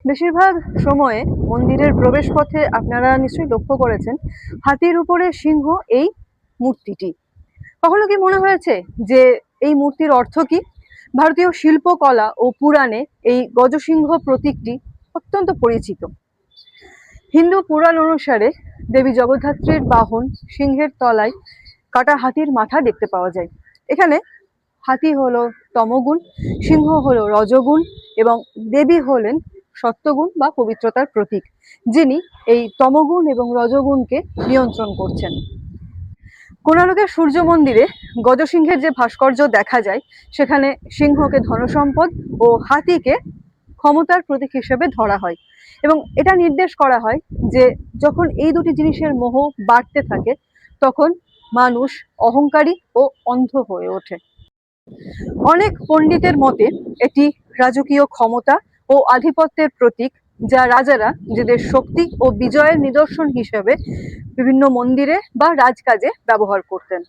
বেশিরভাগ সময়ে মন্দিরের প্রবেশ পথে আপনারা নিশ্চয়ই লক্ষ্য করেছেন হাতির উপরে সিংহ এই মূর্তিটি। কখনো কি মনে হয়েছে যে এই মূর্তির অর্থ কি? ভারতীয় শিল্পকলা ও পুরাণে এই গজসিংহ প্রতীকটি অত্যন্ত পরিচিত। হিন্দু পুরাণ অনুসারে দেবী জগদ্ধাত্রীর বাহন সিংহের তলায় কাটা হাতির মাথা দেখতে পাওয়া যায়। এখানে হাতি হলো তমগুণ, সিংহ হলো রজগুণ এবং দেবী হলেন সত্যগুণ বা পবিত্রতার প্রতীক, যিনি এই তমগুণ এবং রজগুণকে নিয়ন্ত্রণ করছেন। কোণারকের সূর্য মন্দিরে গজসিংহের যে ভাস্কর্য দেখা যায়, সেখানে সিংহকে ধনসম্পদ ও হাতিকে ক্ষমতার প্রতীক হিসেবে ধরা হয় এবং এটা নির্দেশ করা হয় যে যখন এই দুটি জিনিসের মোহ বাড়তে থাকে তখন মানুষ অহংকারী ও অন্ধ হয়ে ওঠে। অনেক পণ্ডিতের মতে এটি রাজকীয় ক্ষমতা ও আধিপত্যের প্রতীক, যা রাজারা নিজেদের শক্তি ও বিজয়ের নিদর্শন হিসেবে বিভিন্ন মন্দিরে বা রাজকাজে ব্যবহার করতেন।